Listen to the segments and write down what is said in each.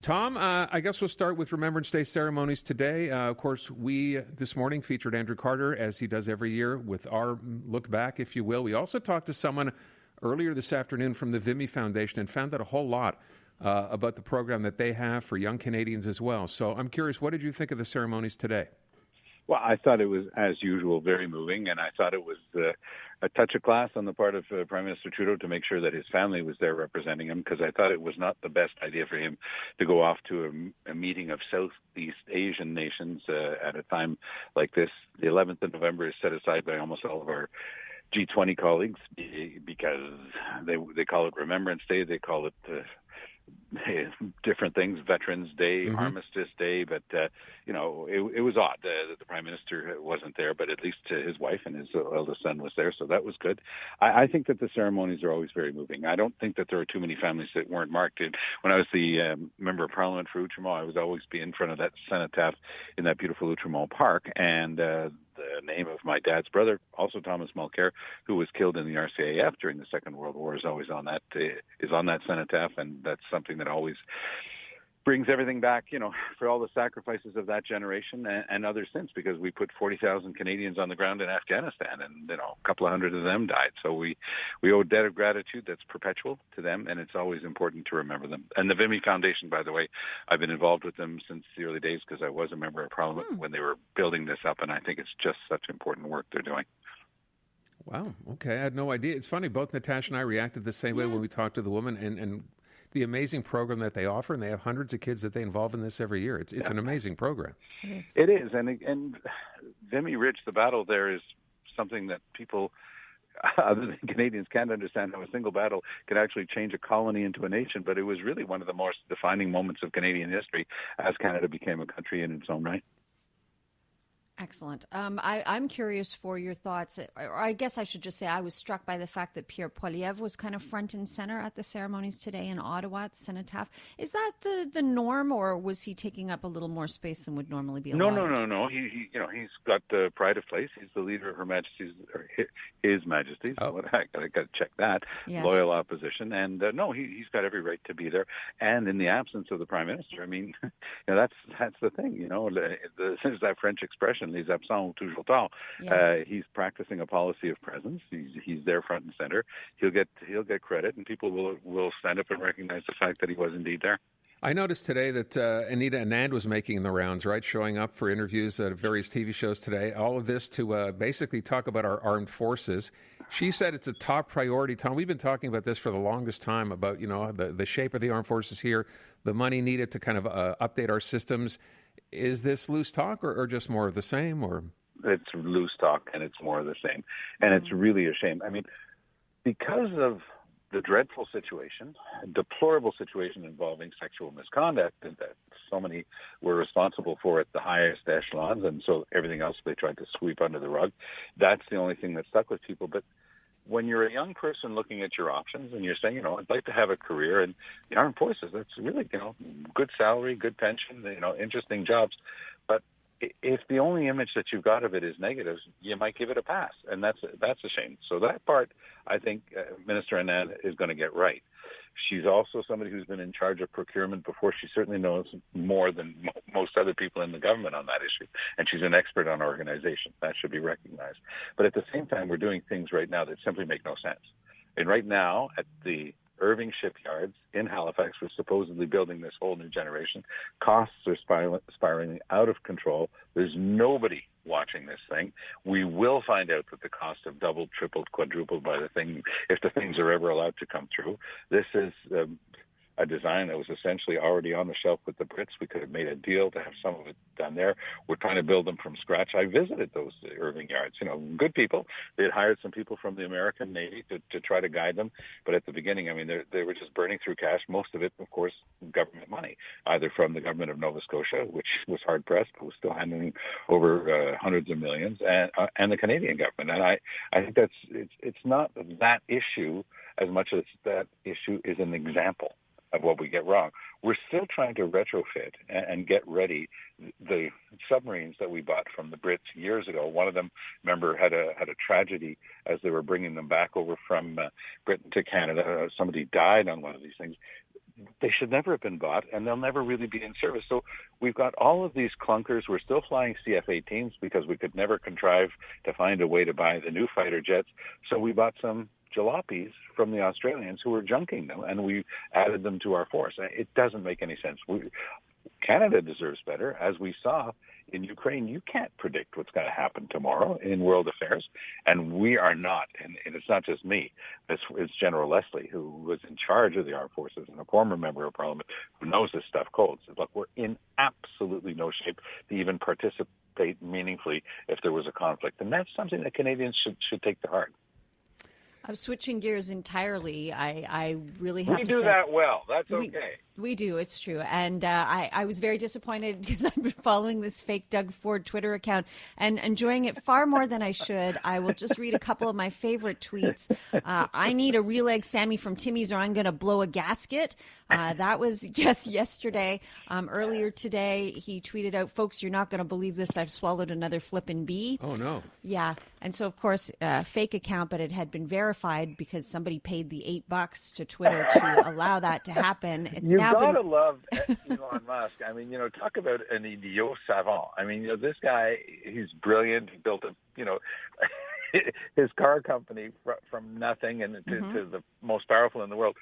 Tom, I guess we'll start with Remembrance Day ceremonies today. Of course, we this morning featured Andrew Carter, as he does every year, with our look back, if you will. We also talked to someone earlier this afternoon from the Vimy Foundation and found out a whole lot about the program that they have for young Canadians as well. So I'm curious, what did you think of the ceremonies today? Well, I thought it was, as usual, very moving, and I thought it was a touch of class on the part of Prime Minister Trudeau to make sure that his family was there representing him, because I thought it was not the best idea for him to go off to a meeting of Southeast Asian nations at a time like this. The 11th of November is set aside by almost all of our G20 colleagues because they call it Remembrance Day, they call it different things, Veterans Day, Armistice Day, but it was odd that the Prime Minister wasn't there, but at least his wife and his eldest son was there, so that was good. I think that the ceremonies are always very moving. I don't think that there are too many families that weren't marked. When I was the Member of Parliament for Outremont, I was always be in front of that cenotaph in that beautiful Outremont Park, and the name of my dad's brother, also Thomas Mulcair, who was killed in the RCAF during the Second World War, is always on that cenotaph, and that's something that always brings everything back, for all the sacrifices of that generation and others since, because we put 40,000 Canadians on the ground in Afghanistan, and a couple of hundred of them died. So we owe a debt of gratitude that's perpetual to them, and it's always important to remember them. And the Vimy Foundation, by the way, I've been involved with them since the early days because I was a member of Parliament when they were building this up, and I think it's just such important work they're doing. Wow. Okay. I had no idea. It's funny. Both Natasha and I reacted the same way when we talked to the woman, and the amazing program that they offer, and they have hundreds of kids that they involve in this every year. It's an amazing program. It is. And Vimy Ridge, the battle there is something that people, other than Canadians, can't understand how a single battle can actually change a colony into a nation. But it was really one of the most defining moments of Canadian history as Canada became a country in its own right. Excellent. I'm curious for your thoughts, or I guess I should just say I was struck by the fact that Pierre Poilievre was kind of front and center at the ceremonies today in Ottawa at the Cenotaph. Is that the norm, or was he taking up a little more space than would normally be allowed? No. He's got the pride of place. He's the leader of Her Majesty's, or His Majesty's. Oh. I got to check that. Yes. Loyal opposition, and he's got every right to be there. And in the absence of the Prime Minister, I mean, that's the thing. There's that French expression. Les absents ont toujours tort. Yeah. He's practicing a policy of presence. He's there front and center. He'll get credit, and people will stand up and recognize the fact that he was indeed there. I noticed today that Anita Anand was making the rounds, right, showing up for interviews at various TV shows today. All of this to basically talk about our armed forces. She said it's a top priority, Tom. We've been talking about this for the longest time, about the shape of the armed forces here, the money needed to kind of update our systems. Is this loose talk or just more of the same? Or it's loose talk, and it's more of the same. And it's really a shame. I mean, because of the dreadful situation, deplorable situation involving sexual misconduct, and that so many were responsible for at the highest echelons, and so everything else they tried to sweep under the rug, that's the only thing that stuck with people. But when you're a young person looking at your options and you're saying, I'd like to have a career in the armed forces, that's really, good salary, good pension, interesting jobs. But if the only image that you've got of it is negative, you might give it a pass. And that's a shame. So that part, I think Minister Anand is going to get right. She's also somebody who's been in charge of procurement before. She certainly knows more than most other people in the government on that issue. And she's an expert on organization. That should be recognized. But at the same time, we're doing things right now that simply make no sense. And right now, at the Irving shipyards in Halifax, we're supposedly building this whole new generation. Costs are spiraling out of control. There's nobody watching this thing. We will find out that the costs have doubled, tripled, quadrupled by the thing, if the things are ever allowed to come through. This is a design that was essentially already on the shelf with the Brits. We could have made a deal to have some of it done there. We're trying to build them from scratch. I visited those Irving yards. Good people. They had hired some people from the American Navy to try to guide them. But at the beginning, I mean, they were just burning through cash. Most of it, of course, government money, either from the government of Nova Scotia, which was hard-pressed, but was still handing over hundreds of millions, and the Canadian government. And I think it's not that issue as much as that issue is an example of what we get wrong. We're still trying to retrofit and get ready the submarines that we bought from the Brits years ago. One of them, remember, had a tragedy as they were bringing them back over from Britain to Canada. Somebody died on one of these things. they should never have been bought, and they'll never really be in service. So we've got all of these clunkers. We're still flying CF-18s because we could never contrive to find a way to buy the new fighter jets. So we bought some jalopies from the Australians who were junking them, and we added them to our force. It doesn't make any sense. Canada deserves better. As we saw in Ukraine, you can't predict what's going to happen tomorrow in world affairs, and we are not. And it's not just me. It's General Leslie, who was in charge of the armed forces and a former member of parliament who knows this stuff cold. Says, look, we're in absolutely no shape to even participate meaningfully if there was a conflict. And that's something that Canadians should take to heart. I'm switching gears entirely. I really have to say. We do that well. That's okay. We do. It's true. And I was very disappointed because I've been following this fake Doug Ford Twitter account and enjoying it far more than I should. I will just read a couple of my favorite tweets. I need a real egg Sammy from Timmy's or I'm going to blow a gasket. That was yesterday. Earlier today, he tweeted out, folks, you're not going to believe this. I've swallowed another flippin' bee. Oh, no. Yeah. And so, of course, fake account, but it had been verified because somebody paid the $8 to Twitter to allow that to happen. It's You've got to love Elon Musk. I mean, talk about an idiot savant. I mean, this guy, he's brilliant. He built his car company from nothing and to the most powerful in the world.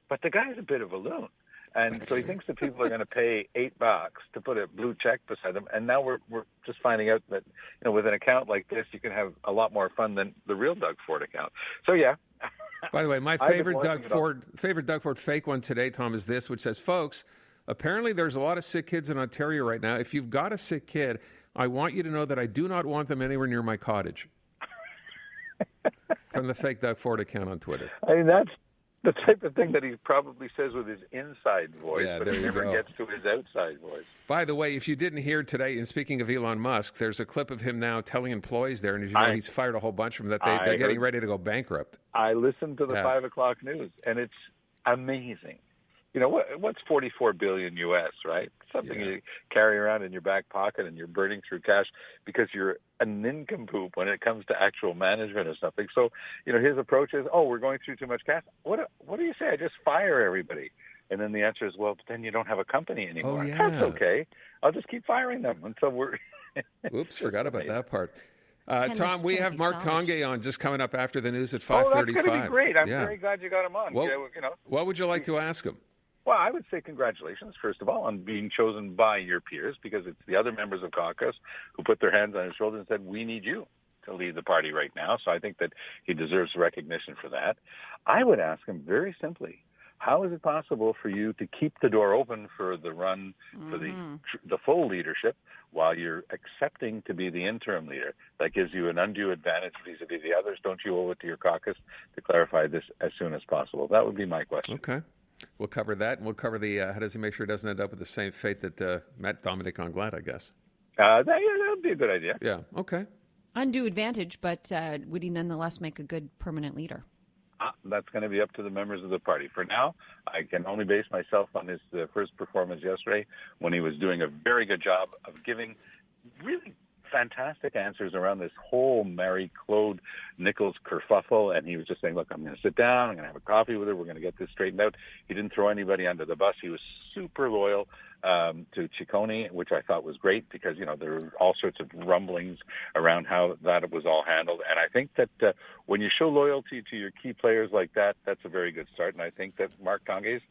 But the guy's a bit of a loon. And so he thinks that people are going to pay $8 to put a blue check beside them. And now we're just finding out that, with an account like this, you can have a lot more fun than the real Doug Ford account. So, yeah. By the way, my favorite Doug Ford fake one today, Tom, is this, which says, folks, apparently there's a lot of sick kids in Ontario right now. If you've got a sick kid, I want you to know that I do not want them anywhere near my cottage. From the fake Doug Ford account on Twitter. I mean, that's the type of thing that he probably says with his inside voice, but he never gets to his outside voice. By the way, if you didn't hear today, and speaking of Elon Musk, there's a clip of him now telling employees there, and as you know, he's fired a whole bunch of them, that they're getting ready to go bankrupt. I listened to the 5 o'clock news, and it's amazing. What's $44 billion US, right? Something you carry around in your back pocket and you're burning through cash because you're a nincompoop when it comes to actual management or something. So, his approach is, we're going through too much cash. What do you say? I just fire everybody. And then the answer is, well, but then you don't have a company anymore. Oh, yeah. That's okay. I'll just keep firing them until we're... Oops, forgot about that part. Tom, we have Mark Tanguay on just coming up after the news at 5:35. Oh, that's going to be great. I'm very glad you got him on. Well, what would you like to ask him? Well, I would say congratulations, first of all, on being chosen by your peers, because it's the other members of caucus who put their hands on his shoulders and said, we need you to lead the party right now. So I think that he deserves recognition for that. I would ask him very simply, how is it possible for you to keep the door open for the run for the full leadership while you're accepting to be the interim leader? That gives you an undue advantage vis-a-vis the others. Don't you owe it to your caucus to clarify this as soon as possible? That would be my question. Okay. We'll cover that, and we'll cover the how does he make sure he doesn't end up with the same fate that met Dominic Anglade, I guess. That would be a good idea. Yeah, okay. Undue advantage, but would he nonetheless make a good permanent leader? That's going to be up to the members of the party. For now, I can only base myself on his first performance yesterday when he was doing a very good job of giving really fantastic answers around this whole Marie-Claude Nichols kerfuffle, and he was just saying, look, I'm going to sit down, I'm going to have a coffee with her, we're going to get this straightened out. He didn't throw anybody under the bus. He was super loyal to Ciccone, which I thought was great because, there were all sorts of rumblings around how that was all handled. And I think that when you show loyalty to your key players like that, that's a very good start. And I think that Mark Tanguay's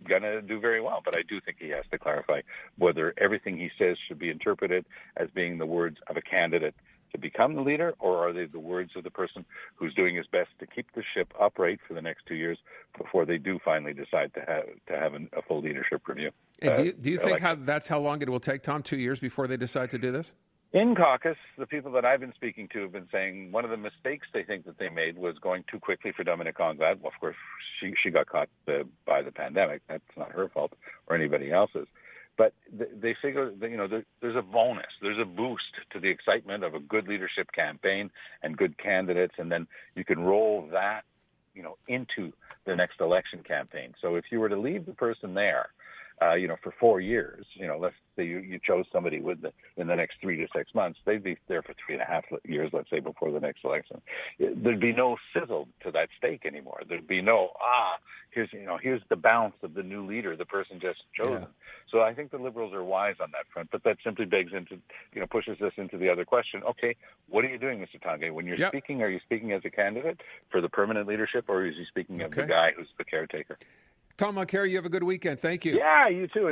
going to do very well, but I do think he has to clarify whether everything he says should be interpreted as being the words of a candidate to become the leader, or are they the words of the person who's doing his best to keep the ship upright for the next 2 years before they do finally decide to have a full leadership review. And do you think that's how long it will take, Tom, 2 years before they decide to do this? In caucus, the people that I've been speaking to have been saying one of the mistakes they think that they made was going too quickly for Dominic Anglade. Well, of course, she got caught by the pandemic. That's not her fault or anybody else's. But they figure that, there's a bonus, there's a boost to the excitement of a good leadership campaign and good candidates, and then you can roll that, into the next election campaign. So if you were to leave the person there for 4 years. Let's say you chose somebody in the next 3 to 6 months, they'd be there for 3.5 years, let's say, before the next election. There'd be no sizzle to that steak anymore. There'd be no, here's the bounce of the new leader, the person just chosen. Yeah. So I think the Liberals are wise on that front, but that simply begs into, pushes us into the other question. Okay, what are you doing, Mr. Tanguay? When you're speaking, are you speaking as a candidate for the permanent leadership, or is he speaking of the guy who's the caretaker? Tom Mulcair, you have a good weekend. Thank you. Yeah, you too.